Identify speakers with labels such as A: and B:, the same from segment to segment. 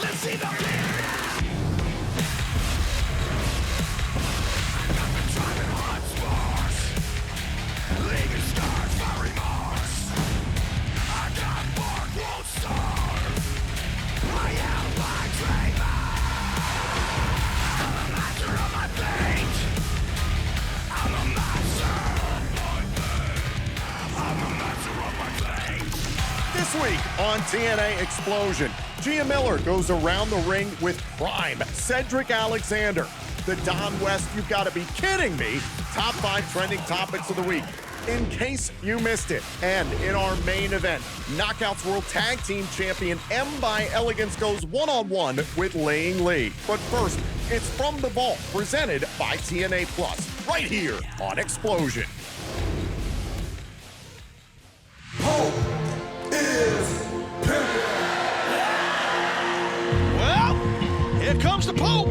A: Let's see the fear now. I got the driving hot sparks, leaving scars for remorse. I got bark, won't starve. I am my dreamer. I'm a master of my fate. I'm a master of my fate. I'm a master of my fate.
B: This week on TNA Xplosion, Gia Miller goes around the ring with Prime Cedric Alexander. The Don West, you've got to be kidding me, top 5 trending topics of the week, in case you missed it. And in our main event, Knockouts World Tag Team Champion M By Elegance goes one-on-one with Léi Yǐng Lee. But first, it's From the Vault, presented by TNA Plus, right here on Xplosion.
A: Hope is pimping.
C: Well, here comes the Pope.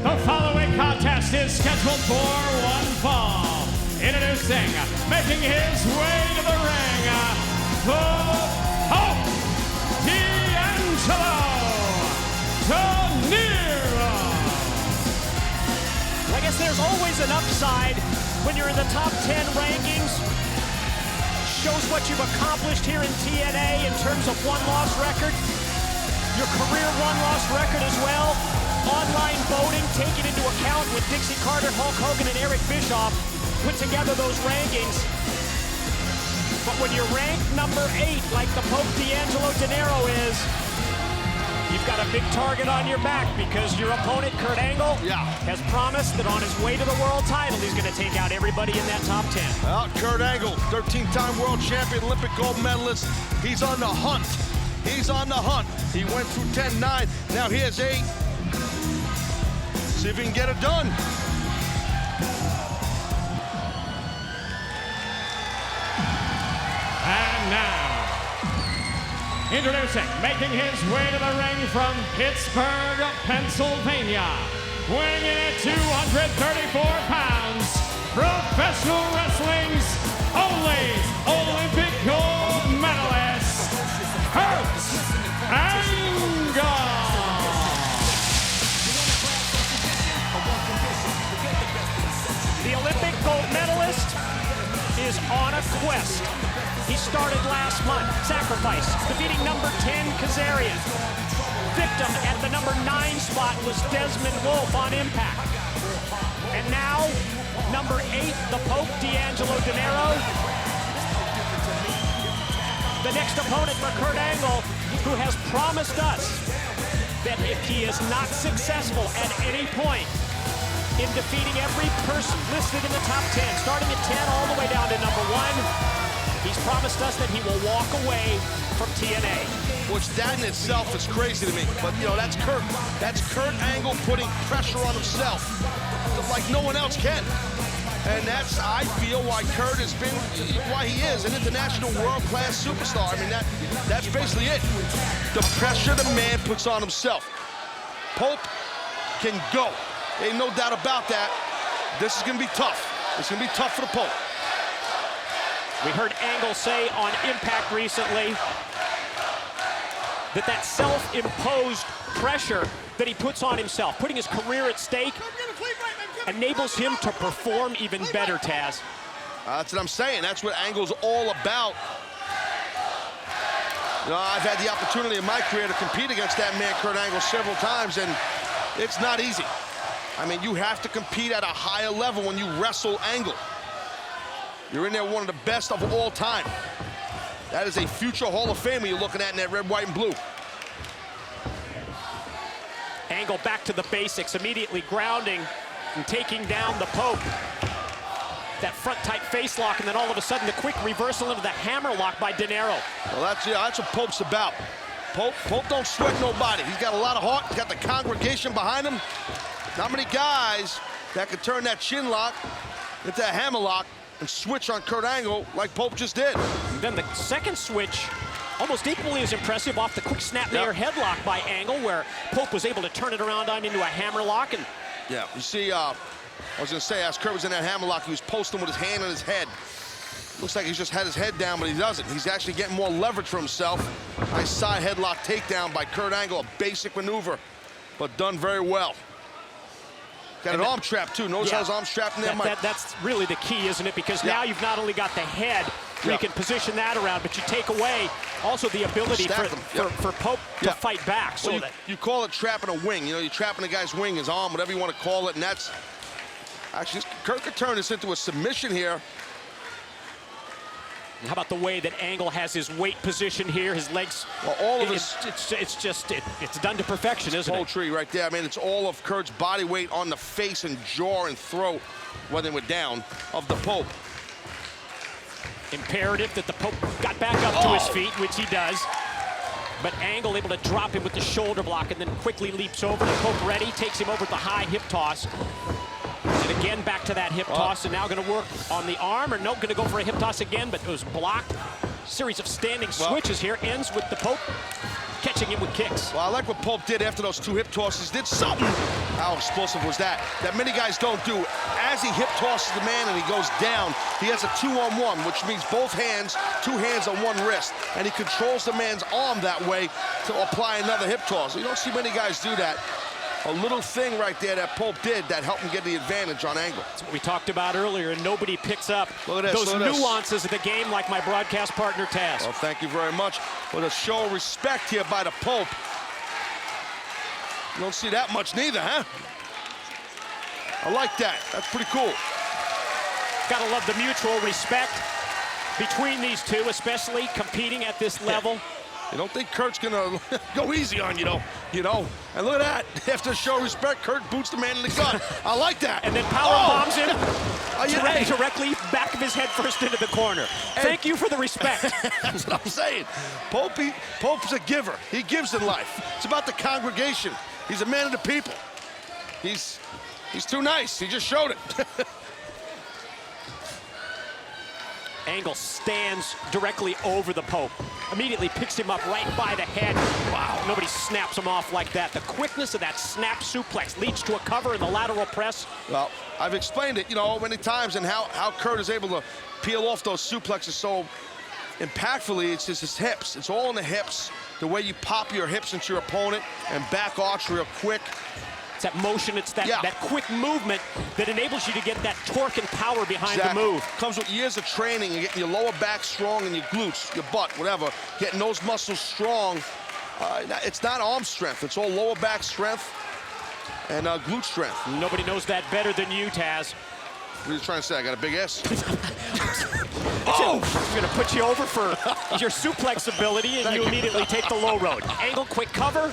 D: The following contest is scheduled for one fall. Introducing, making his way to the ring, the Pope, Dinero.
E: I guess there's always an upside when you're in the top 10 rankings. Shows what you've accomplished here in TNA in terms of one-loss record. Your career one-loss record as well. Online voting taken into account with Dixie Carter, Hulk Hogan, and Eric Bischoff put together those rankings. But when you're ranked number 8, like the Pope Dinero is, you've got a big target on your back because your opponent, Kurt Angle, has promised that on his way to the world title, he's going to take out everybody in that top 10.
C: Well, Kurt Angle, 13-time world champion, Olympic gold medalist. He's on the hunt. He's on the hunt. He went through 10-9. Now here's 8. See if he can get it done.
D: And now, introducing, making his way to the ring from Pittsburgh, Pennsylvania, weighing in at 234 pounds, professional wrestling's only Olympic gold medalist, Kurt Angle.
E: The Olympic gold medalist is on a quest. He started last month, sacrifice, defeating number 10, Kazarian. Victim at the number 9 spot was Desmond Wolfe on Impact. And now, number 8, the Pope Dinero. The next opponent for Kurt Angle, who has promised us that if he is not successful at any point in defeating every person listed in the top 10, starting at 10 all the way down to number 1, he's promised us that he will walk away from TNA.
C: Which that in itself is crazy to me. But, you know, that's Kurt. That's Kurt Angle putting pressure on himself like no one else can. And that's, I feel, why Kurt has been, why he is an international world-class superstar. I mean, that's basically it. The pressure the man puts on himself. Pope can go. Ain't no doubt about that. This is going to be tough. It's going to be tough for the Pope.
E: We heard Angle say on Impact recently that self-imposed pressure that he puts on himself, putting his career at stake, enables him to perform even better, Taz.
C: That's what I'm saying. That's what Angle's all about. You know, I've had the opportunity in my career to compete against that man, Kurt Angle, several times, and it's not easy. I mean, you have to compete at a higher level when you wrestle Angle. You're in there one of the best of all time. That is a future Hall of Famer you're looking at in that red, white, and blue.
E: Angle back to the basics, immediately grounding and taking down the Pope. That front tight face lock, and then all of a sudden the quick reversal into the hammer lock by Dinero.
C: Well, that's what Pope's about. Pope don't sweat nobody. He's got a lot of heart. He's got the congregation behind him. Not many guys that could turn that chin lock into a hammer lock and switch on Kurt Angle like Pope just did.
E: And then the second switch, almost equally as impressive, off the quick snap layer headlock by Angle, where Pope was able to turn it around on into a hammer lock. And
C: you see, I was gonna say, as Kurt was in that hammer lock, he was posting with his hand on his head. Looks like he's just had his head down, but he doesn't. He's actually getting more leverage for himself. Nice side headlock takedown by Kurt Angle, a basic maneuver, but done very well. Got an arm trap, too. Notice how his arm's trapped in there, Mike?
E: That's really the key, isn't it? Because now you've not only got the head, you can position that around, but you take away also the ability for Pope to fight back. So
C: well, you call it trapping a wing. You know, you're trapping a guy's wing, his arm, whatever you want to call it, and that's... Actually, Kurt could turn this into a submission here.
E: How about the way that Angle has his weight position here, his legs?
C: Well, all of this,
E: it's done to perfection, isn't it?
C: Poetry right there. I mean, it's all of Kurt's body weight on the face and jaw and throat, when they were down, of the Pope.
E: Imperative that the Pope got back up to his feet, which he does. But Angle able to drop him with the shoulder block and then quickly leaps over. The Pope ready, takes him over with the high hip toss. And again, back to that hip toss, and now going to work on the arm, or no, going to go for a hip toss again, but it was blocked. Series of standing switches here, ends with the Pope catching him with kicks.
C: Well, I like what Pope did after those 2 hip tosses. Did something. How explosive was that? That many guys don't do. As he hip tosses the man and he goes down, he has a 2-on-1, which means both hands, 2 hands on 1 wrist, and he controls the man's arm that way to apply another hip toss. You don't see many guys do that. A little thing right there that Pope did that helped him get the advantage on Angle.
E: That's what we talked about earlier, and nobody picks up those nuances of the game like my broadcast partner, Taz.
C: Well, thank you very much. With a show of respect here by the Pope. You don't see that much neither, huh? I like that. That's pretty cool.
E: Gotta love the mutual respect between these two, especially competing at this level.
C: You don't think Kurt's gonna go easy on you, though. You know, and look at that. After show respect, Kurt boots the man in the gut. I like that.
E: And then power bombs him directly back of his head first into the corner. Thank you for the respect.
C: That's what I'm saying. Pope's a giver. He gives in life. It's about the congregation. He's a man of the people. He's too nice. He just showed it.
E: Angle stands directly over the Pope. Immediately picks him up right by the head. Wow, nobody snaps him off like that. The quickness of that snap suplex leads to a cover in the lateral press.
C: Well, I've explained it, you know, many times, and how Kurt is able to peel off those suplexes so impactfully. It's just his hips. It's all in the hips. The way you pop your hips into your opponent and back arch real quick.
E: That motion, it's that quick movement that enables you to get that torque and power behind the move.
C: Comes with years of training. You're getting your lower back strong and your glutes, your butt, whatever. Getting those muscles strong. It's not arm strength. It's all lower back strength and glute strength.
E: Nobody knows that better than you, Taz.
C: What are you trying to say? I got a big S?
E: I'm going to put you over for your suplex ability, and you immediately take the low road. Angle, quick cover.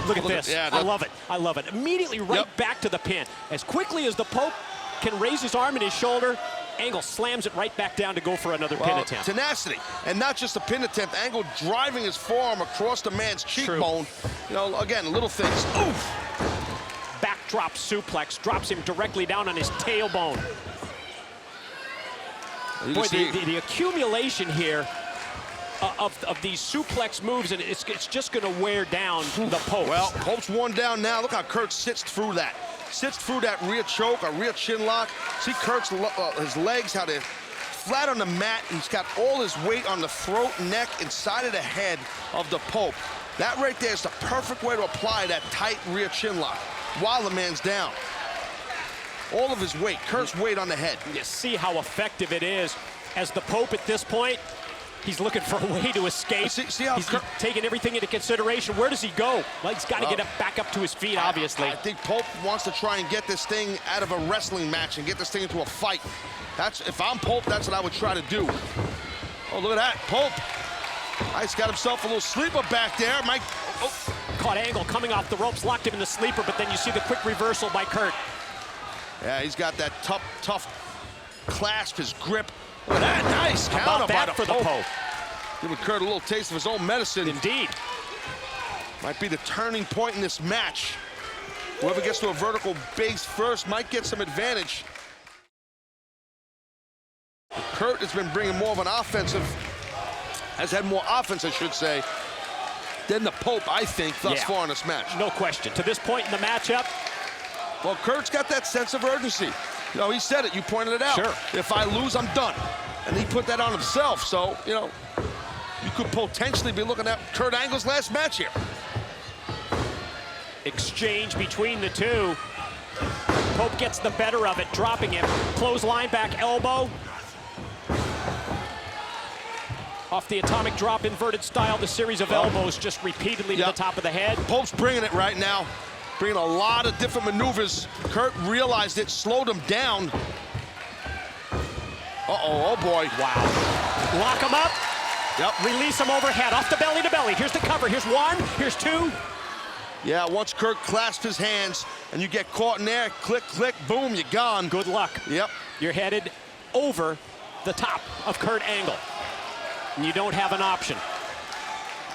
E: Look at this. Yeah, I love it. I love it. Immediately back to the pin. As quickly as the Pope can raise his arm and his shoulder, Angle slams it right back down to go for another pin attempt.
C: Tenacity. And not just a pin attempt. Angle driving his forearm across the man's cheekbone. You know, again, little things. Oof.
E: Backdrop suplex. Drops him directly down on his tailbone. Boy, the accumulation here of these suplex moves, and it's just going to wear down the Pope.
C: Well, Pope's worn down now. Look how Kurt sits through that. Sits through that rear choke, a rear chin lock. See Kurt's his legs, how they're flat on the mat. He's got all his weight on the throat, neck, and side of the head of the Pope. That right there is the perfect way to apply that tight rear chin lock while the man's down. All of his weight, Kurt's weight on the head.
E: You see how effective it is. As the Pope at this point, he's looking for a way to escape.
C: See how
E: he's taking everything into consideration. Where does he go? Well, he's got to get back up to his feet, obviously.
C: I think Pope wants to try and get this thing out of a wrestling match and get this thing into a fight. If I'm Pope, that's what I would try to do. Oh, look at that, Pope. He's got himself a little sleeper back there.
E: Caught Angle coming off the ropes, locked him in the sleeper, but then you see the quick reversal by Kurt.
C: Yeah, he's got that tough clasp, his grip. Look at that, nice counter by the Pope. Giving Kurt a little taste of his own medicine.
E: Indeed.
C: Might be the turning point in this match. Whoever gets to a vertical base first might get some advantage. Kurt has been bringing more of an offensive, has had more offense, I should say, than the Pope, I think, thus far in this match.
E: No question. To this point in the matchup,
C: well, Kurt's got that sense of urgency. You know, he said it, you pointed it out.
E: Sure.
C: If I lose, I'm done. And he put that on himself, so, you know, you could potentially be looking at Kurt Angle's last match here.
E: Exchange between the two. Pope gets the better of it, dropping him. Clothesline, back elbow. Off the atomic drop, inverted style, the series of elbows just repeatedly to the top of the head.
C: Pope's bringing it right now, bringing a lot of different maneuvers. Kurt realized it, slowed him down. Uh-oh, oh boy.
E: Wow. Lock him up.
C: Yep.
E: Release him overhead, off the belly to belly. Here's the cover, here's one, here's two.
C: Yeah, once Kurt clasps his hands and you get caught in there, click, click, boom, you're gone.
E: Good luck.
C: Yep.
E: You're headed over the top of Kurt Angle. And you don't have an option.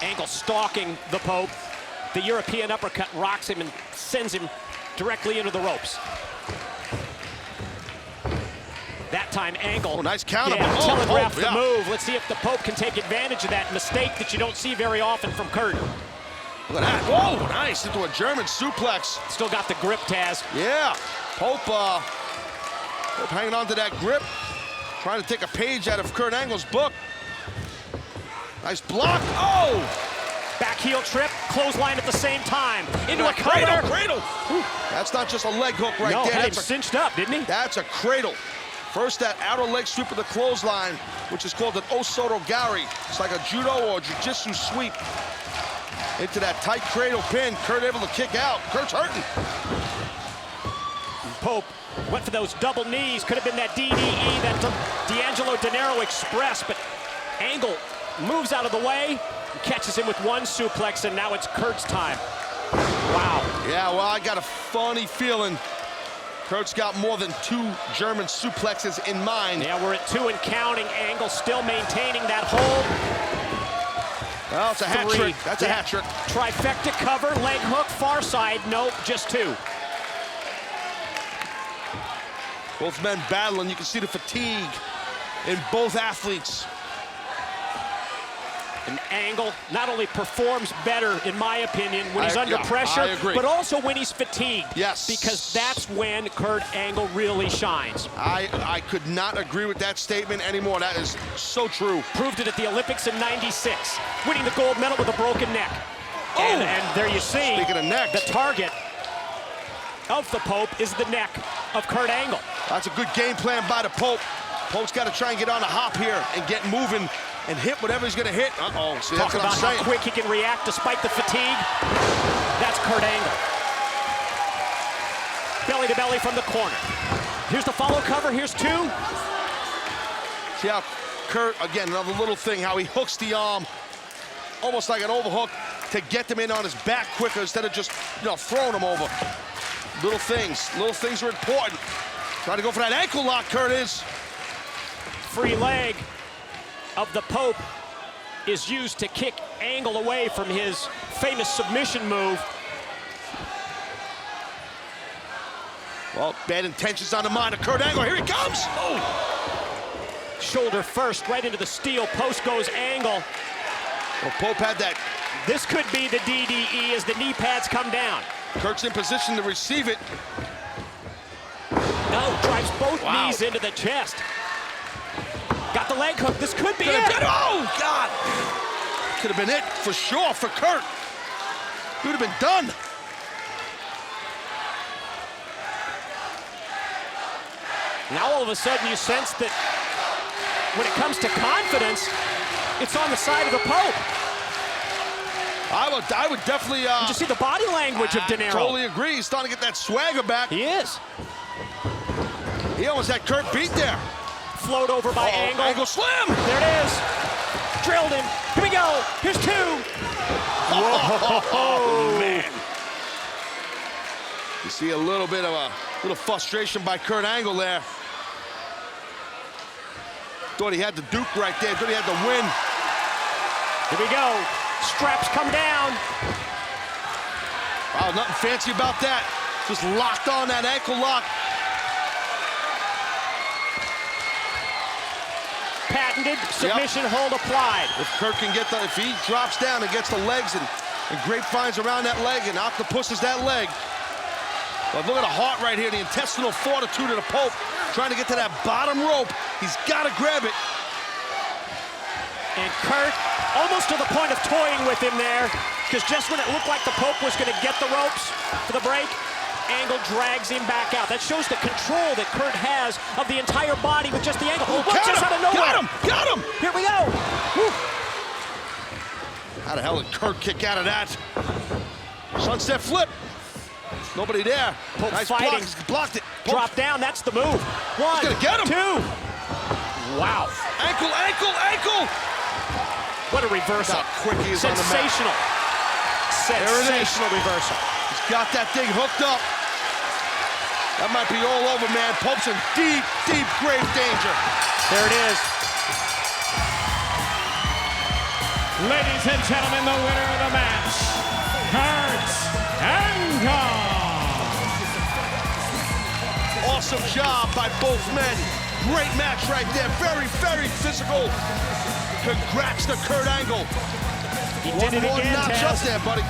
E: Angle stalking the Pope. The European uppercut rocks him and sends him directly into the ropes. That time, Angle.
C: Oh, nice counter.
E: Yeah, telegraphed the
C: yeah.
E: move. Let's see if the Pope can take advantage of that mistake that you don't see very often from Kurt.
C: Look at that. Whoa, nice. Into a German suplex.
E: Still got the grip, Taz.
C: Yeah. Pope hanging on to that grip. Trying to take a page out of Kurt Angle's book. Nice block. Oh!
E: Back heel trip, clothesline at the same time. Into a
C: cradle.
E: cradle.
C: That's not just a leg hook right
E: No,
C: there.
E: had him
C: That's
E: cinched up, didn't he?
C: That's a cradle. First, that outer leg sweep of the clothesline, which is called an Osotogari. It's like a judo or jiu-jitsu sweep. Into that tight cradle pin. Kurt able to kick out. Kurt's hurting.
E: Pope went for those double knees. Could have been that DDE that D'Angelo Dinero Express, but Angle moves out of the way, catches him with one suplex, and now it's Kurt's time. Wow.
C: Yeah, well, I got a funny feeling Kurt's got more than 2 German suplexes in mind.
E: Yeah, we're at 2 and counting. Angle still maintaining that hold.
C: Well, it's a hat trick. That's a hat trick.
E: Trifecta cover, leg hook, far side. Nope, just 2.
C: Both men battling. You can see the fatigue in both athletes.
E: And Angle not only performs better, in my opinion, when he's under pressure,
C: I agree.
E: but also when he's fatigued.
C: Yes.
E: Because that's when Kurt Angle really shines.
C: I could not agree with that statement anymore. That is so true.
E: Proved it at the Olympics in '96, winning the gold medal with a broken neck.
C: Oh.
E: And there you see,
C: Speaking of neck,
E: the target of the Pope is the neck of Kurt Angle.
C: That's a good game plan by the Pope. Pope's got to try and get on the hop here and get moving and hit whatever he's going to hit. Uh-oh, see, that's
E: Talk
C: what I'm
E: about
C: saying.
E: how quick he can react despite the fatigue. That's Kurt Angle. Belly to belly from the corner. Here's the follow cover, here's 2.
C: See how Kurt, again, another little thing, how he hooks the arm, almost like an overhook, to get them in on his back quicker instead of just, you know, throwing them over. Little things are important. Trying to go for that ankle lock, Kurt is.
E: Free leg of the Pope is used to kick Angle away from his famous submission move.
C: Well, bad intentions on the mind of Kurt Angle. Here he comes.
E: Oh. Shoulder first, right into the steel. Post goes Angle.
C: Well, Pope had that.
E: This could be the DDE as the knee pads come down.
C: Kurt's in position to receive it.
E: No, drives both knees into the chest. Got the leg hook. This could be it.
C: Oh, God. Could have been it for sure for Kurt. He would have been done.
E: Now all of a sudden you sense that when it comes to confidence, it's on the side of the Pope.
C: I would definitely.
E: You just see the body language of Dinero.
C: Totally agree. He's starting to get that swagger back.
E: He is.
C: He almost had Kurt beat there.
E: Float over by Angle.
C: Angle slam.
E: There it is. Drilled him. Here we go. Here's 2.
C: Oh, man. You see a little bit of a little frustration by Kurt Angle there. Thought he had the Duke right there. Thought he had the win.
E: Here we go. Straps come down.
C: Wow, nothing fancy about that. Just locked on that ankle lock.
E: Patented submission hold applied.
C: If Kurt can get if he drops down and gets the legs and grapevines around that leg and octopusses that leg. But look at the heart right here, the intestinal fortitude of the Pope, trying to get to that bottom rope. He's got to grab it.
E: And Kurt, almost to the point of toying with him there, because just when it looked like the Pope was going to get the ropes for the break, Angle drags him back out. That shows the control that Kurt has of the entire body with just the angle.
C: Oh,
E: look, just out of nowhere.
C: Got him! Got him!
E: Here we go. Woo.
C: How the hell did Kurt kick out of that? Sunset flip. Nobody there.
E: Pope
C: nice
E: fighting.
C: Blocked it. Pope.
E: Drop down. That's the move. One,
C: gonna get him.
E: two. Wow.
C: Ankle, ankle, ankle.
E: What a reversal.
C: How quick he is on the mat.
E: Sensational. Sensational reversal.
C: He's got that thing hooked up. That might be all over, man. Pope's in deep, deep, grave danger.
E: There it is.
D: Ladies and gentlemen, the winner of the match, Kurt Angle.
C: Awesome job by both men. Great match right there. Very, very physical. Congrats to Kurt Angle.
E: He did it
C: One more
E: again,
C: notch
E: Taz.
C: up there, buddy.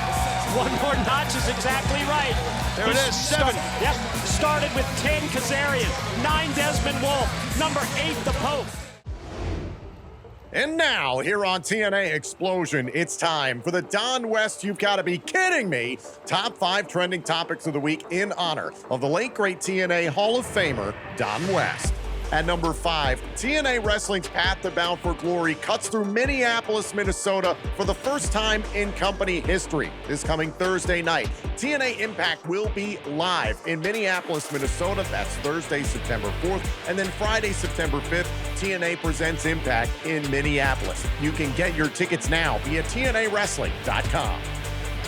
E: One more notch is exactly right.
C: There it is, 7.
E: Yep, started with 10 Kazarian, 9 Desmond Wolfe, number 8 the Pope.
B: And now, here on TNA Xplosion, it's time for the Don West You've Got to Be Kidding Me Top 5 Trending Topics of the Week in honor of the late great TNA Hall of Famer, Don West. At number 5, TNA Wrestling's path to Bound for Glory cuts through Minneapolis, Minnesota for the first time in company history. This coming Thursday night, TNA Impact will be live in Minneapolis, Minnesota. That's Thursday, September 4th. And then Friday, September 5th, TNA presents Impact in Minneapolis. You can get your tickets now via TNAWrestling.com.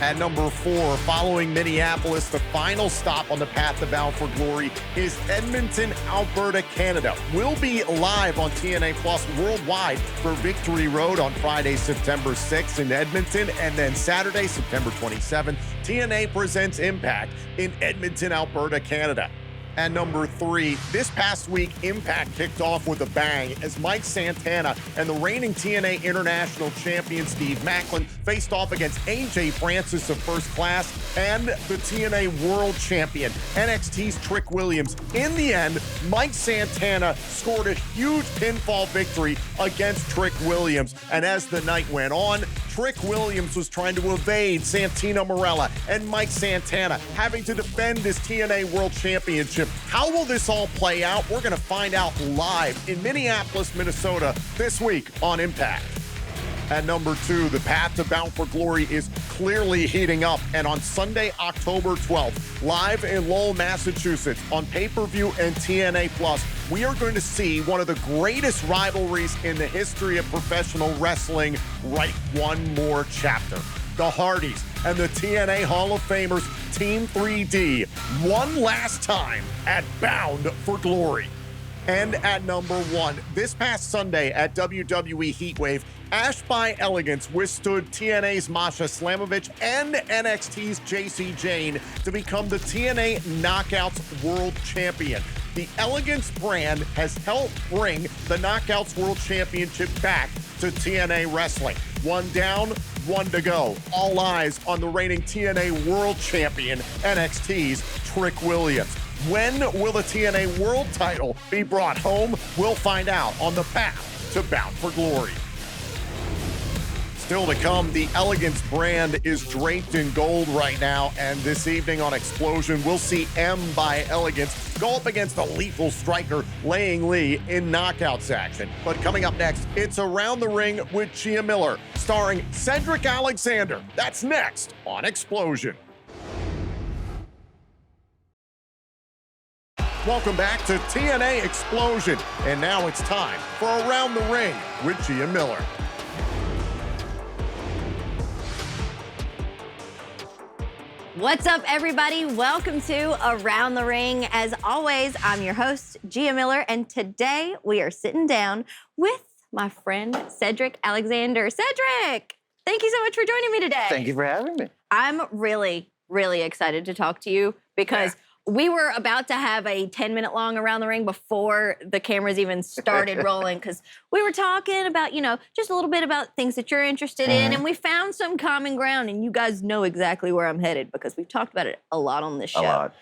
B: At number 4, following Minneapolis, the final stop on the path to Bound for Glory is Edmonton, Alberta, Canada. We'll be live on TNA Plus worldwide for Victory Road on Friday, September 6th in Edmonton, and then Saturday, September 27th, TNA presents Impact in Edmonton, Alberta, Canada. At number 3, this past week, Impact kicked off with a bang as Mike Santana and the reigning TNA International Champion Steve Macklin faced off against AJ Francis of First Class and the TNA World Champion, NXT's Trick Williams. In the end, Mike Santana scored a huge pinfall victory against Trick Williams. And as the night went on, Trick Williams was trying to evade Santino Marella and Mike Santana, having to defend his TNA World Championship. How will this all play out? We're going to find out live in Minneapolis, Minnesota this week on Impact. At number 2, the path to Bound for Glory is clearly heating up. And on Sunday, October 12th, live in Lowell, Massachusetts, on pay-per-view and TNA Plus, we are going to see one of the greatest rivalries in the history of professional wrestling write one more chapter. The Hardys and the TNA Hall of Famers Team 3D one last time at Bound for Glory. And at number 1, this past Sunday at WWE Heatwave, M By Elegance withstood TNA's Masha Slamovich and NXT's JC Jane to become the TNA Knockouts World Champion. The Elegance brand has helped bring the Knockouts World Championship back to TNA Wrestling. One down, one to go. All eyes on the reigning TNA World Champion, NXT's Trick Williams. When will the TNA World title be brought home? We'll find out on the path to Bound for Glory. Still to come, the Elegance brand is draped in gold right now, and this evening on Xplosion, we'll see M By Elegance go up against the lethal striker Léi Yǐng Lee in knockouts action. But coming up next, it's Around the Ring with Gia Miller, starring Cedric Alexander. That's next on Xplosion. Welcome back to TNA Xplosion, and now it's time for Around the Ring with Gia Miller.
F: What's up, everybody? Welcome to Around the Ring. As always, I'm your host, Gia Miller, and today we are sitting down with my friend, Cedric Alexander. Cedric, thank you so much for joining me today.
G: Thank you for having me.
F: I'm really, really excited to talk to you because we were about to have a 10-minute long Around the Ring before the cameras even started rolling because we were talking about, you know, just a little bit about things that you're interested in, and we found some common ground, and you guys know exactly where I'm headed because we've talked about it a lot on this show.
G: A lot.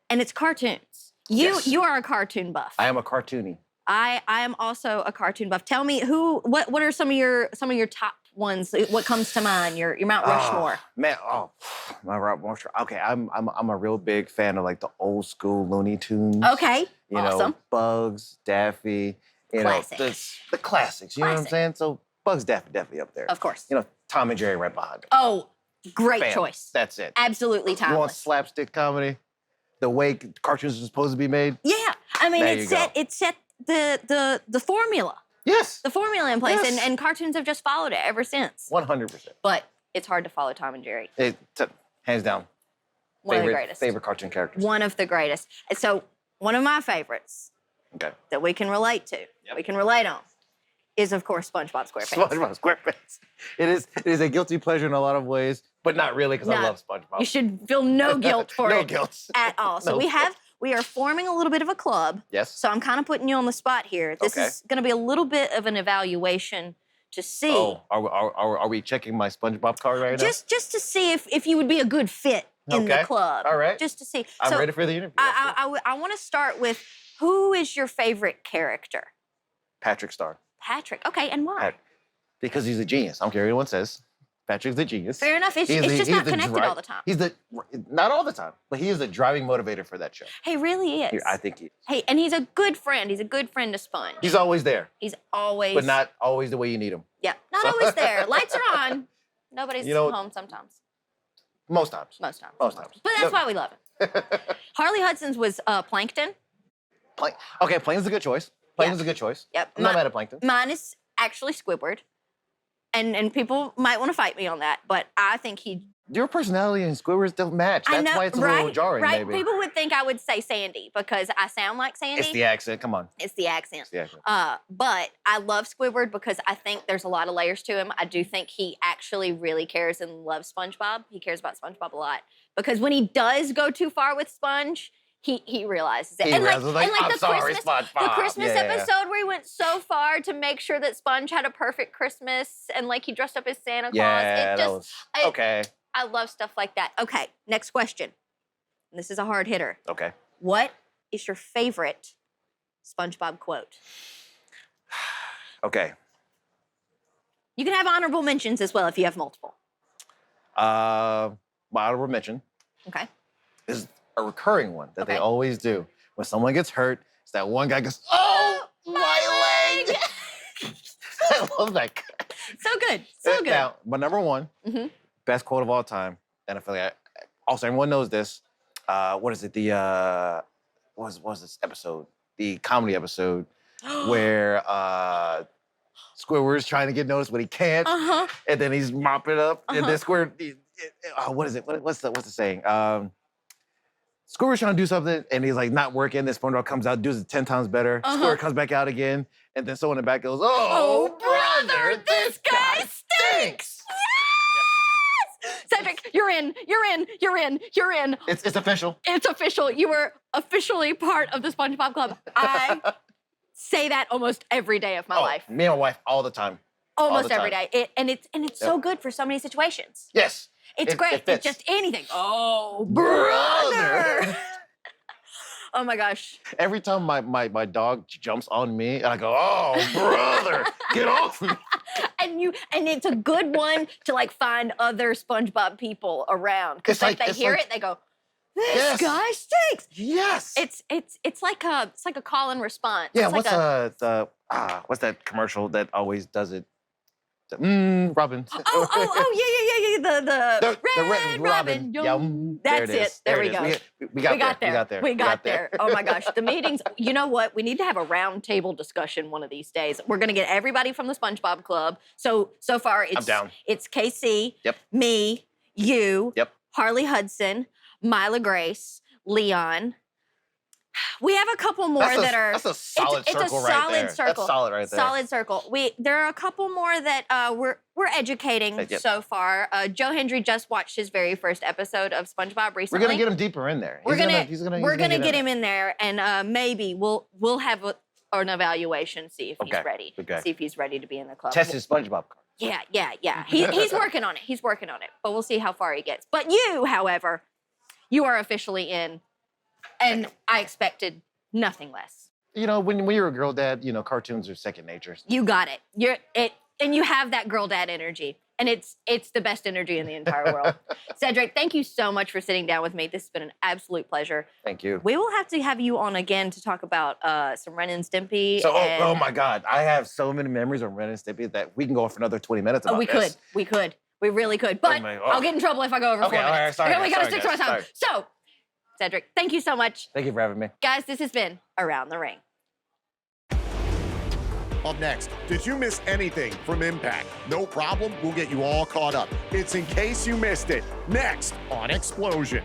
F: And it's cartoons.
G: Yes.
F: You are a cartoon buff.
G: I am a cartoony.
F: I am also a cartoon buff. Tell me what are some of your top ones? What comes to mind? Your Mount Rushmore.
G: Man, my Mount Rushmore. Okay, I'm a real big fan of like the old school Looney Tunes.
F: Okay,
G: You
F: awesome.
G: know, Bugs, Daffy. You
F: Classic.
G: know, the classics. You know what I'm
F: Classic.
G: saying? So Bugs, Daffy, definitely up there.
F: Of course.
G: You know, Tom and Jerry right behind them.
F: Oh, great
G: Bam.
F: choice.
G: That's it.
F: Absolutely
G: You want
F: timeless.
G: slapstick comedy? The way cartoons are supposed to be made?
F: Yeah, I mean
G: There
F: it
G: you go.
F: set the formula.
G: Yes.
F: The formula in place,
G: Yes.
F: and cartoons have just followed it ever since.
G: 100%.
F: But it's hard to follow Tom and Jerry.
G: Hands down.
F: One of the greatest.
G: Favorite cartoon characters.
F: One of the greatest. And so one of my favorites
G: Okay.
F: that we can relate to, we can relate on, is of course SpongeBob SquarePants.
G: SpongeBob SquarePants. It is a guilty pleasure in a lot of ways, but not really because I
F: No,
G: love SpongeBob.
F: You should feel no guilt for
G: No
F: it
G: guilt.
F: at all. So
G: No.
F: we are forming a little bit of a club.
G: Yes.
F: So I'm kind of putting you on the spot here. This
G: Okay.
F: is going to be a little bit of an evaluation to see.
G: Oh, are we checking my SpongeBob card right
F: Just to see if you would be a good fit in the
G: Okay.
F: club.
G: All right.
F: Just to see.
G: now? I'm
F: So
G: ready for the interview.
F: I want to start with, who is your favorite character?
G: Patrick Star.
F: Patrick. Okay, and why?
G: Because he's a genius. I don't care what anyone says. Patrick's a genius.
F: Fair enough. It's
G: He's
F: just
G: he's
F: not connected all the time.
G: Not all the time, but he is the driving motivator for that show.
F: He really is.
G: I think he.
F: Hey, and he's a good friend. He's a good friend to Sponge.
G: He's always there,
F: He's always.
G: but not always the way you need him.
F: Yeah, not always there. Lights are on. Nobody's
G: You know-
F: home sometimes.
G: Most times.
F: Most times.
G: Most times.
F: But that's
G: No.
F: why we love him. Harley Hudson's was Plankton.
G: Okay, Plankton's a good choice. Plankton's a good choice.
F: Yep.
G: I'm not mad at Plankton.
F: Mine is actually Squidward. And people might want to fight me on that, but I think he.
G: Your personality and Squidward's don't match. That's
F: I know,
G: why it's a
F: right?
G: little jarring,
F: right?
G: maybe.
F: People would think I would say Sandy because I sound like Sandy.
G: It's the accent. Come on.
F: It's the accent.
G: It's the accent.
F: But I love Squidward because I think there's a lot of layers to him. I do think he actually really cares and loves SpongeBob. He cares about SpongeBob a lot because when he does go too far with Sponge, he realizes it.
G: He realizes, like, I'm sorry, SpongeBob.
F: The Christmas
G: Yeah.
F: episode where he went so far to make sure that Sponge had a perfect Christmas and like he dressed up as Santa Claus.
G: Yeah,
F: It
G: that
F: just,
G: was okay.
F: I love stuff like that. Okay, next question. This is a hard hitter.
G: Okay.
F: What is your favorite SpongeBob quote?
G: Okay.
F: You can have honorable mentions as well if you have multiple.
G: My honorable mention
F: Okay.
G: is a recurring one that they
F: Okay.
G: always do. When someone gets hurt, it's that one guy goes, "Oh, my leg!" I love that guy.
F: So good. So good.
G: Now, my number one,
F: Mhm.
G: best quote of all time, and I feel like also everyone knows this. What is it? What was this episode? The comedy episode where Squidward's trying to get noticed, but he can't,
F: Uh-huh.
G: and then he's mopping up, and
F: Uh-huh.
G: then Squidward. What is it? What's the saying? Squidward's trying to do something, and he's like not working. Then SpongeBob comes out, does it 10 times better.
F: Uh-huh.
G: Squidward comes back out again, and then someone in the back goes, "Oh, brother, this guy stinks."
F: Yes! Cedric, you're in.
G: It's official.
F: It's official. You were officially part of the SpongeBob Club. I say that almost every day of my life.
G: Me and my wife all the time.
F: Almost
G: the
F: every
G: time.
F: day. It's so good for so many situations.
G: Yes.
F: It's
G: It
F: great. It's
G: fits.
F: just anything. Oh,
G: Brother.
F: brother. Oh my gosh.
G: Every time my dog jumps on me, and I go, "Oh, brother, get off me."
F: And it's a good one to like find other SpongeBob people around because
G: It's like-
F: they
G: it's
F: hear
G: like-
F: it, they go, "This
G: Yes.
F: guy stinks."
G: Yes.
F: It's like a call and response.
G: Yeah,
F: It's like
G: what's that commercial that always does it? Robin.
F: yeah. The
G: The
F: Red Robin.
G: Yum.
F: That's it. There we go.
G: We got there.
F: We got there. Oh my gosh. The meetings, you know what? We need to have a round table discussion one of these days. We're gonna get everybody from the SpongeBob Club. So far it's
G: down.
F: It's KC,
G: Yep.
F: me, you,
G: Yep.
F: Harley Hudson, Mila Grace, Leon. We have a couple more
G: That's a-
F: that are.
G: that's a solid circle
F: it's a
G: right
F: solid
G: there. That's
F: circle.
G: solid right there.
F: Solid circle. There are a couple more that we're educating
G: Yep.
F: so far. Joe Hendry just watched his very first episode of SpongeBob
G: We're
F: recently.
G: gonna get him deeper in there.
F: We're gonna
G: in
F: get him in there, and maybe we'll have an evaluation, see if
G: Okay.
F: he's ready.
G: Okay.
F: See if he's ready to be in the club.
G: Test his SpongeBob card.
F: Yeah. He's working on it. He's working on it. But we'll see how far he gets. But you, however, you are officially in, and I expected nothing less.
G: you know, when you're a girl dad, you know, cartoons are second nature.
F: You got it. And you have that girl dad energy. And it's the best energy in the entire world. Cedric, thank you so much for sitting down with me. This has been an absolute pleasure.
G: Thank you.
F: We will have to have you on again to talk about some Ren and Stimpy.
G: So, oh my God, I have so many memories on Ren and Stimpy that we can go for another 20 minutes about this.
F: We could. We really could. But I'll get in trouble if I go over 4 minutes.
G: All right, sorry.
F: Okay, we gotta stick to our time.
G: Sorry.
F: So, Cedric, thank you so much.
G: Thank you for having me.
F: Guys, this has been Around the Ring.
B: Up next, did you miss anything from Impact? No problem, we'll get you all caught up. It's In Case You Missed It, next on Xplosion.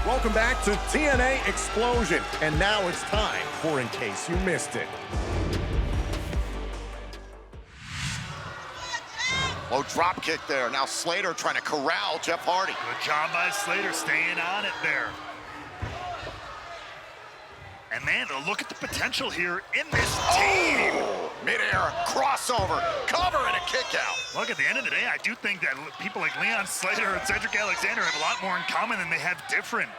B: Welcome back to TNA Xplosion, and now it's time for In Case You Missed It.
H: Low drop kick there. Now Slater trying to corral Jeff Hardy.
I: Good job by Slater staying on it there. And man, look at the potential here in this team.
H: Mid-air crossover, cover and a kick out.
I: Look, at the end of the day, I do think that people like Leon Slater and Cedric Alexander have a lot more in common than they have different.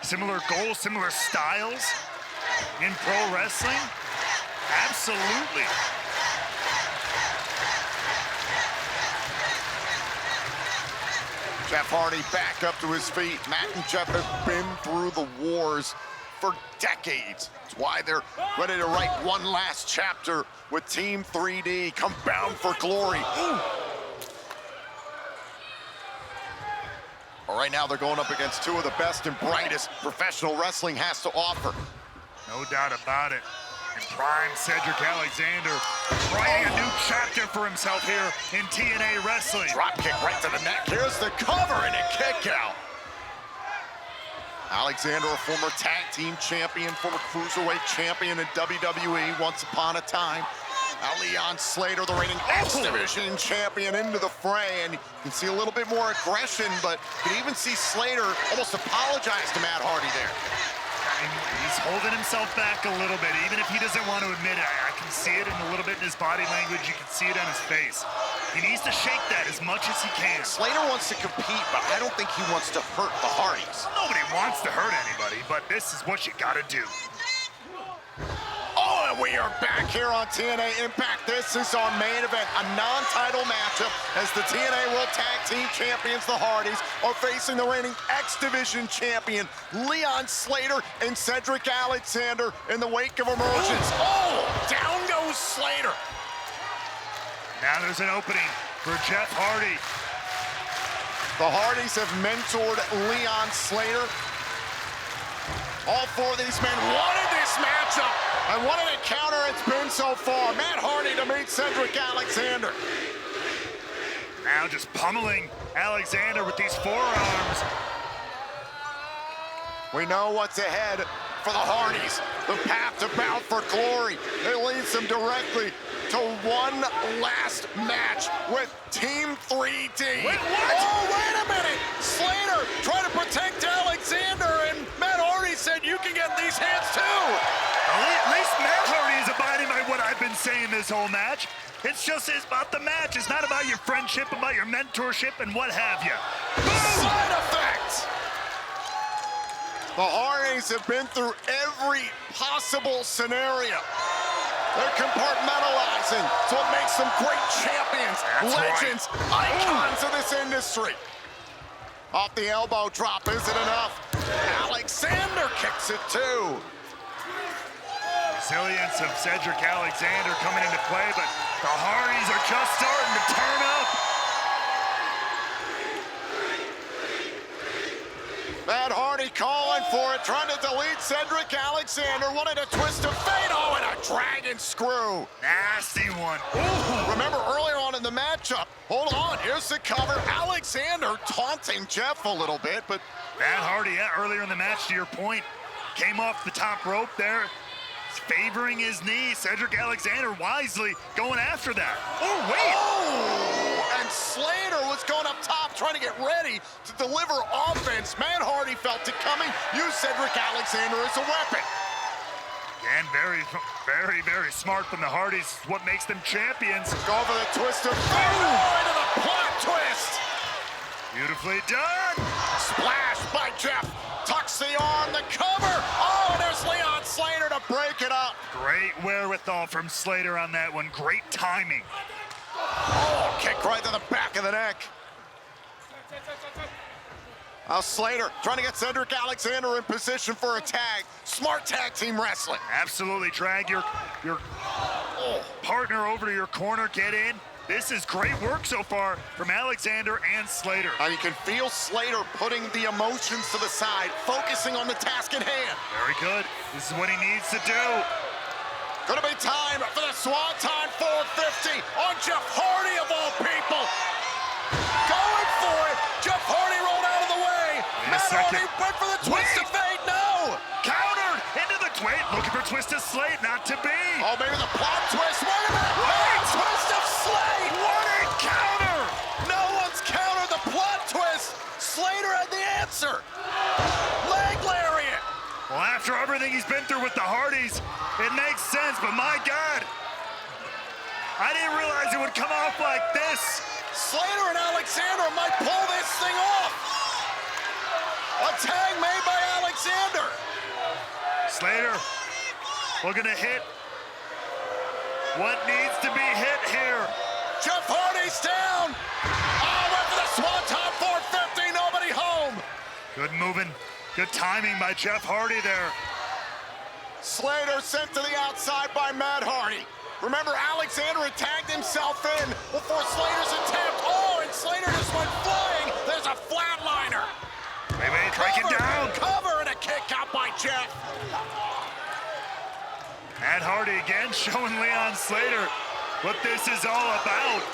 I: Similar goals, similar styles in pro wrestling. Absolutely.
H: Jeff Hardy back up to his feet. Matt and Jeff have been through the wars for decades. That's why they're ready to write one last chapter with Team 3D, come bound for glory. Well, right now they're going up against two of the best and brightest professional wrestling has to offer.
I: No doubt about it. And prime Cedric Alexander writing a new chapter for himself here in TNA wrestling.
H: Drop kick right to the neck. Here's the cover and a kick out. Alexander, a former tag team champion, former cruiserweight champion in WWE once upon a time. Now Leon Slater, the reigning X Division champion, into the fray, and you can see a little bit more aggression, but you can even see Slater almost apologize to Matt Hardy there.
I: He's holding himself back a little bit, even if he doesn't want to admit it. I can see it in a little bit in his body language. You can see it on his face. He needs to shake that as much as he can.
H: Slater wants to compete, but I don't think he wants to hurt the Hardys.
I: Nobody wants to hurt anybody, but this is what you gotta do.
H: Oh, and we are back here on TNA Impact. This is our main event, a non-title matchup as the TNA World Tag Team Champions, the Hardys, are facing the reigning X Division champion, Leon Slater and Cedric Alexander in the wake of emergence. Oh, down goes Slater.
I: Now there's an opening for Jeff Hardy.
H: The Hardys have mentored Leon Slater. All four of these men wanted this matchup, and what an encounter it's been so far. Matt Hardy to meet Cedric Alexander.
I: Now just pummeling Alexander with these forearms.
H: We know what's ahead for the Hardys. The path to bound for glory. It leads them directly to one last match with Team 3D.
I: Wait, what?
H: Oh, wait a minute! Slater trying to protect Alexander, and Matt Hardy said you can get these hands too.
I: At least Matt Hardy is abiding by what I've been saying this whole match. It's about the match. It's not about your friendship, about your mentorship and what have you.
H: Side effects! The Hardys have been through every possible scenario. They're compartmentalizing. It's what makes them great champions,
I: That's
H: legends, icons of this industry. Off the elbow drop, is it enough? Alexander kicks it too.
I: Resilience of Cedric Alexander coming into play, but the Hardys are just starting to turn up.
H: Matt Hardy calling for it, trying to delete Cedric Alexander, wanted a twist of fate. Oh, and a dragon screw.
I: Nasty one.
H: Ooh. Remember earlier on in the matchup, hold on, here's the cover. Alexander taunting Jeff a little bit, but
I: Matt Hardy, earlier in the match, to your point, came off the top rope there, favoring his knee. Cedric Alexander wisely going after that. Oh, wait.
H: Oh, and Slater was going up top trying to get ready to deliver offense. Matt Hardy felt it coming, used Cedric Alexander as a weapon.
I: And very, very, very smart from the Hardys. What makes them champions.
H: Go for the twist of fate. Oh, into the plot twist.
I: Beautifully done.
H: Splash by Jeff. Tucks the arm, the cover. Oh, and there's Leon Slater to break it up.
I: Great wherewithal from Slater on that one. Great timing.
H: Oh, kick right to the back of the neck. Slater trying to get Cedric Alexander in position for a tag. Smart tag team wrestling.
I: Absolutely. Drag your partner over to your corner. Get in. This is great work so far from Alexander and Slater.
H: Now you can feel Slater putting the emotions to the side, focusing on the task at hand.
I: Very good. This is what he needs to do.
H: Gonna be time for the Swanton 450 on Jeff Hardy of all people. Going for it. Jeff Hardy rolled out of the way. Matt Hardy went for the twist of fate. No.
I: Countered into the twist. Looking for twist of slate. Not to be.
H: Oh, maybe the plot twist. Wait a minute. Wait. Twist of slate.
I: What a counter.
H: No one's countered the plot twist. Slater had the answer. Leg lariat.
I: Well, after everything he's been through with the Hardys, it makes sense, but my God. I didn't realize it would come off like this.
H: Slater and Alexander might pull this thing off. A tag made by Alexander.
I: Slater looking to hit what needs to be hit here.
H: Jeff Hardy's down. Oh, went for the Swanton 450. Nobody home.
I: Good moving. Good timing by Jeff Hardy there.
H: Slater sent to the outside by Matt Hardy. Remember, Alexander had tagged himself in before Slater's attempt. Oh, and Slater just went flying. There's a flatliner.
I: Maybe break it down.
H: Cover and a kick out by Jeff.
I: Matt Hardy again showing Leon Slater what this is all about.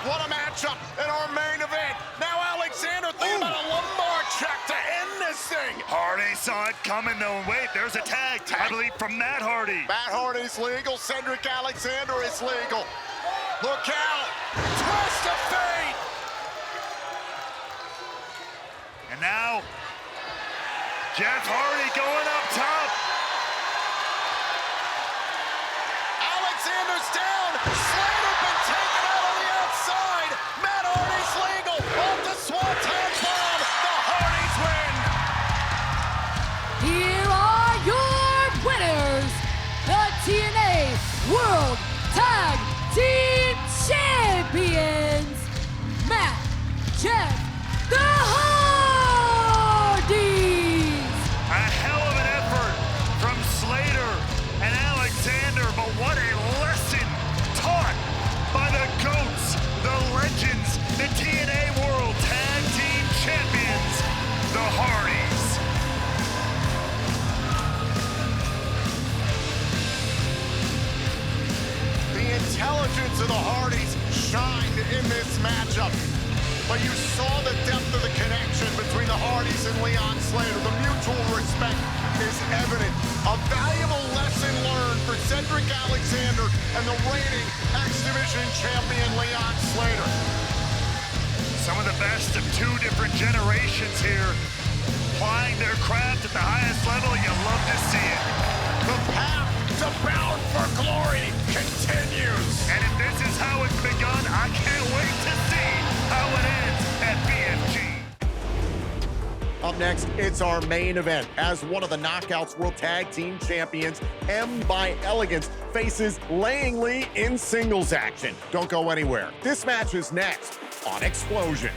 H: What a matchup in our main event. Now Alexander thinking about a lumbar check to end this thing.
I: Hardy saw it coming though. Wait, there's a tag, I believe, from Matt Hardy.
H: Matt Hardy's legal. Cedric Alexander is legal. Look out. Twist of fate.
I: And now, Jeff Hardy going up top.
H: Alexander's down. Slater been taken out on the outside. Matt Hardy's legal. Off the Swanton bomb. The Hardys win.
J: Here are your winners, the TNA World Tag Team Champions, Matt, Jeff, the Hardys.
I: A hell of an effort from Slater and Alexander, but what a lesson taught by the GOATs, the legends, the TNA World Tag Team Champions, the Hardys.
H: The intelligence of the Hardys shined in this matchup. But you saw the depth of the connection between the Hardys and Leon Slater. The mutual respect is evident. A valuable lesson learned for Cedric Alexander and the reigning X Division champion Leon Slater.
I: Some of the best of two different generations here, applying their craft at the highest level. You love to see it.
H: The path to Bound for Glory continues.
I: And if this is how it's begun, I can't wait to see how it ends at BFG.
B: Up next, it's our main event as one of the Knockouts World Tag Team Champions, M By Elegance, faces Léi Yǐng Lee in singles action. Don't go anywhere. This match is next on Xplosion.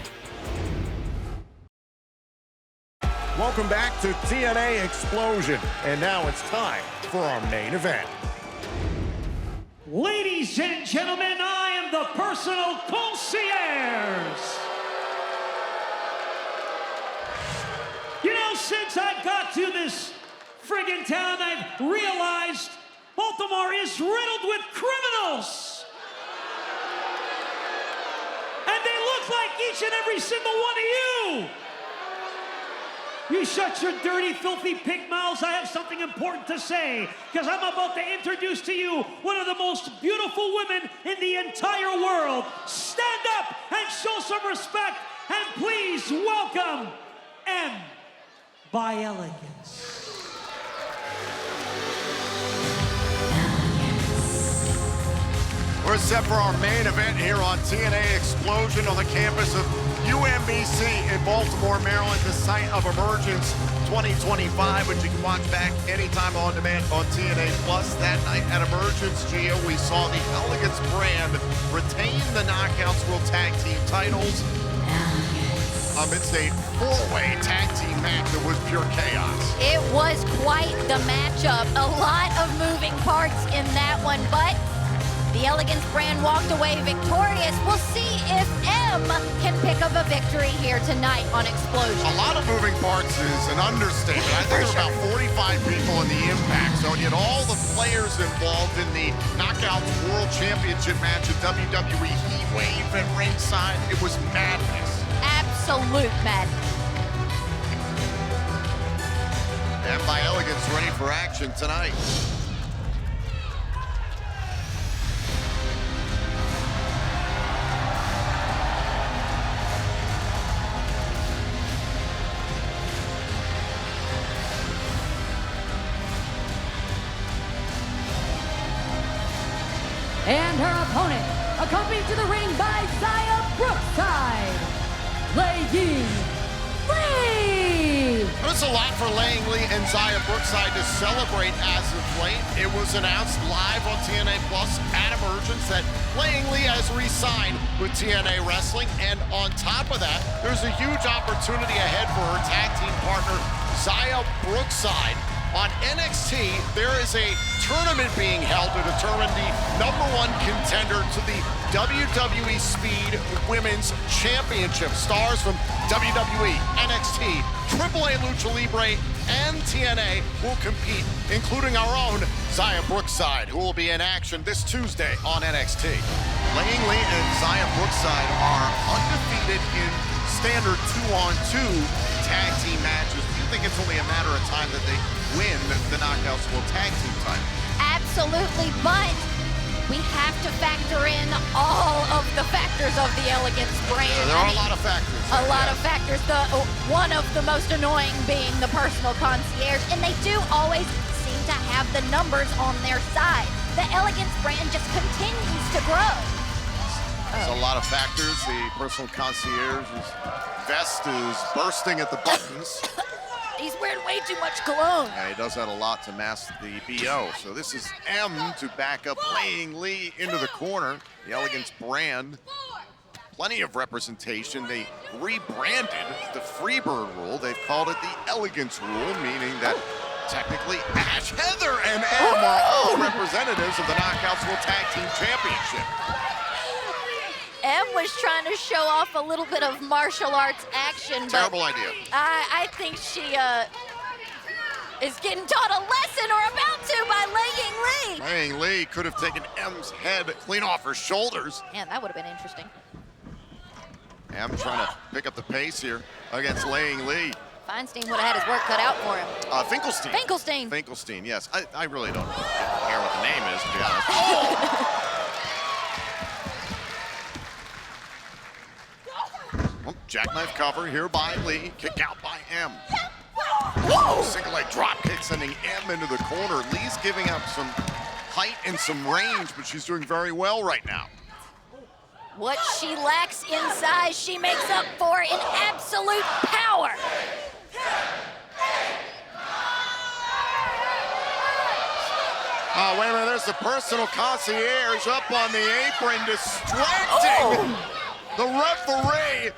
B: Welcome back to TNA Xplosion, and now it's time for our main event.
D: Ladies and gentlemen, I am the personal concierge. You know, since I got to this friggin' town, I've realized Baltimore is riddled with criminals. And they look like each and every single one of you. You shut your dirty, filthy pig mouths. I have something important to say, because I'm about to introduce to you one of the most beautiful women in the entire world. Stand up and show some respect, and please welcome M By Elegance.
H: We're set for our main event here on TNA Xplosion on the campus of UMBC in Baltimore, Maryland, the site of Emergence 2025, which you can watch back anytime on demand on TNA Plus. That night at Emergence, Gia, we saw the Elegance brand retain the Knockouts World Tag Team titles amidst a four-way tag team match that was pure chaos.
F: It was quite the matchup. A lot of moving parts in that one, but the Elegance brand walked away victorious. We'll see if M can pick up a victory here tonight on Xplosion.
H: A lot of moving parts is an understatement. I think there's about 45 people in the Impact Zone, yet all the players involved in the Knockouts World Championship match at WWE Heat Wave at ringside, it was madness.
F: Absolute madness.
H: M By Elegance ready for action tonight.
J: And her opponent, accompanied to the ring by Gia Brookside, Léi Yǐng Lee.
H: There's a lot for Léi Yǐng Lee and Gia Brookside to celebrate as of late. It was announced live on TNA Plus at Emergence that Léi Yǐng Lee has re-signed with TNA Wrestling, and on top of that, there's a huge opportunity ahead for her tag team partner, Gia Brookside. On NXT, there is a tournament being held to determine the #1 contender to the WWE Speed Women's Championship. Stars from WWE, NXT, AAA Lucha Libre, and TNA will compete, including our own Gia Brookside, who will be in action this Tuesday on NXT. Léi Yǐng Lee and Gia Brookside are undefeated in standard 2-on-2 tag team matches. Do you think it's only a matter of time that they win the Knockouts World Tag Team title?
F: Absolutely, but we have to factor in all of the factors of the Elegance brand.
H: There are a lot of factors.
F: A lot of factors. One of the most annoying being the personal concierge, and they do always seem to have the numbers on their side. The Elegance brand just continues to grow.
H: There's a lot of factors. The personal concierge's vest is bursting at the buttons.
F: He's wearing way too much cologne.
H: Yeah, he does that a lot to mask the BO. So this is M to back up Léi Yǐng Lee into the corner. The Elegance brand, plenty of representation. They rebranded the Freebird rule. They've called it the Elegance rule, meaning that technically Ash, Heather, and M are all representatives of the Knockouts World Tag Team Championship.
F: M was trying to show off a little bit of martial arts action.
H: Terrible idea.
F: I think she is getting taught a lesson, or about to, by Léi Yǐng Lee.
H: Léi Yǐng Lee could have taken M's head clean off her shoulders.
F: Man, that would have been interesting.
H: M trying to pick up the pace here against Léi Yǐng Lee.
F: Feinstein would have had his work cut out for him.
H: Finkelstein.
F: Finkelstein.
H: Finkelstein, yes. I really don't care what the name is, to be honest. Oh! Oh, jackknife cover here by Lee. Kick out by M. Whoa! Single leg drop kick sending M into the corner. Lee's giving up some height and some range, but she's doing very well right now.
F: What she lacks in size, she makes up for in absolute power.
H: Oh, wait a minute, there's the personal concierge up on the apron, distracting the referee.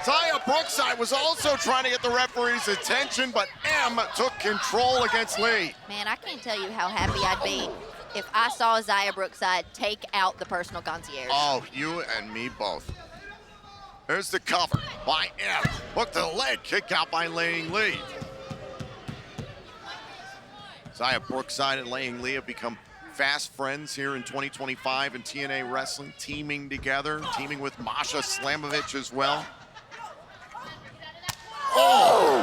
H: Gia Brookside was also trying to get the referee's attention, but M took control against Lee.
F: Man, I can't tell you how happy I'd be if I saw Gia Brookside take out the personal concierge.
H: Oh, you and me both. There's the cover by M. Hook to the leg, kick out by Léi Yǐng Lee. Gia Brookside and Léi Yǐng Lee have become fast friends here in 2025 in TNA Wrestling, teaming together, teaming with Masha Slamovich as well. Oh!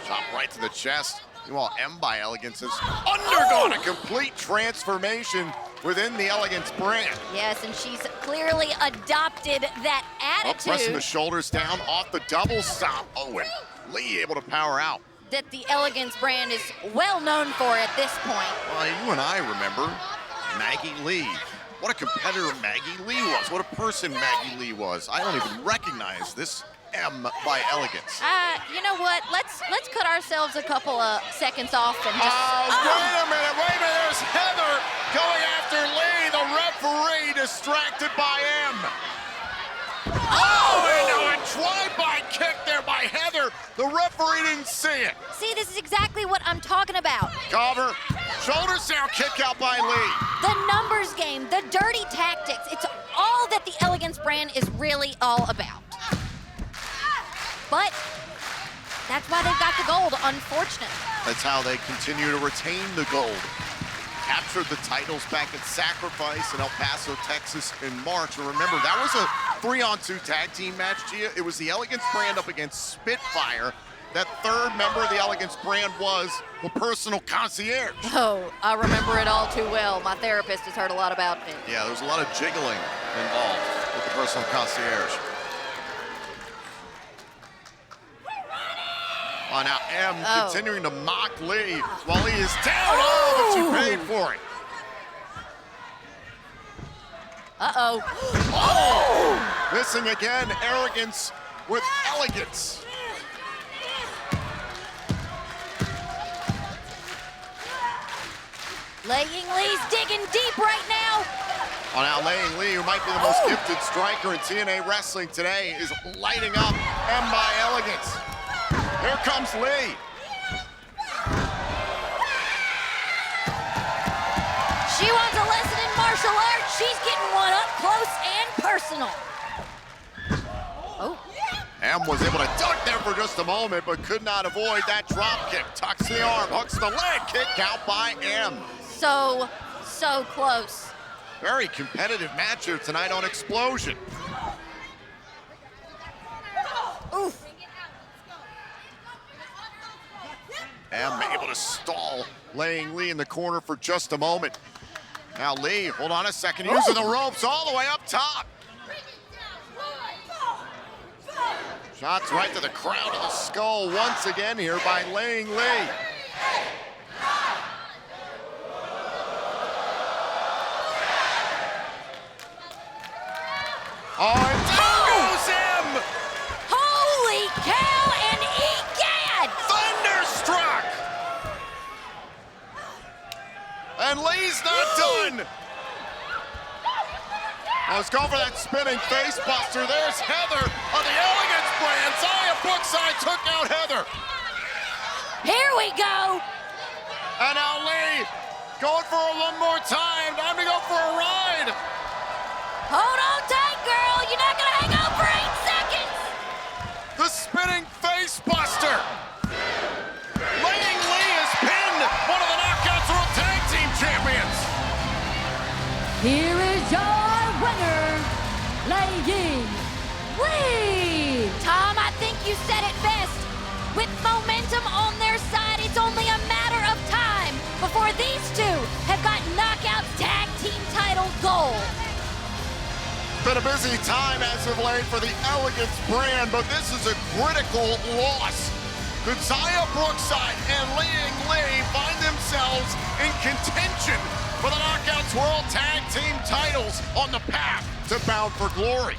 H: Shot right to the chest. Meanwhile, M By Elegance has undergone a complete transformation within the Elegance brand.
F: Yes, and she's clearly adopted that attitude.
H: Pressing the shoulders down off the double stop. Oh, and Lee able to power out.
F: That the Elegance brand is well known for at this point.
H: Well, you and I remember Maggie Lee What a competitor Maggie Lee was. What a person Maggie Lee was. I don't even recognize this M by Elegance.
F: You know what? Let's cut ourselves a couple of seconds off and just.
H: Wait a minute. There's Heather going after Lee. The referee distracted by M. Oh, and a drive-by kick there by Heather. The referee didn't see it.
F: See, this is exactly what I'm talking about.
H: Cover. Shoulders down, kick out by Lee.
F: The numbers game, the dirty tactics. It's all that the Elegance brand is really all about. But that's why they've got the gold, unfortunately.
H: That's how they continue to retain the gold. Captured the titles back at Sacrifice in El Paso, Texas in March. And remember, that was a 3-on-2 tag team match, Gia. It was the Elegance brand up against Spitfire. That third member of the Elegance brand was the personal concierge.
F: Oh, I remember it all too well. My therapist has heard a lot about it.
H: Yeah, there was a lot of jiggling involved with the personal concierge. Oh, now M continuing to mock Lee while he is down. Oh, but she paid for it.
F: Uh-oh.
H: Oh! Missing again, arrogance with elegance.
F: Léi Yǐng Lee's digging deep right now.
H: Oh, now Léi Yǐng Lee, who might be the most gifted striker in TNA wrestling today, is lighting up M by Elegance. Here comes Lee.
F: She wants a lesson in martial arts. She's getting one up close and personal. Oh.
H: M was able to duck there for just a moment, but could not avoid that drop kick. Tucks the arm, hooks the leg, kick out by M.
F: So close.
H: Very competitive match here tonight on Xplosion.
F: Oof.
H: M able to stall Léi Yǐng Lee in the corner for just a moment. Now Lee, hold on a second, using the ropes all the way up top. Shots right to the crown of the skull once again here by Léi Yǐng Lee. Oh, and down goes M!
F: Holy cow and egad!
H: Thunderstruck! And Lee's not done. Let's go for that spinning face buster. There's Heather of the Elegance brand. Zaya Brookside took out Heather.
F: Here we go.
H: And now Lee going for it one more time. Time to go for a ride.
F: Hold on tight, girl. You're not gonna hang on for 8 seconds.
H: The spinning face buster. Léi Yǐng Lee has pinned one of the Knockouts World Tag Team Champions.
J: Here is your winner, Léi Yǐng Lee.
F: Tom, I think you said it best. With momentum on their side, it's only a matter of time before these two have got Knockouts Tag Team title gold.
H: Been a busy time as of late for the Elegance brand, but this is a critical loss. Could Zaya Brookside and Léi Yǐng Lee find themselves in contention for the Knockouts World Tag Team titles on the path to Bound for Glory?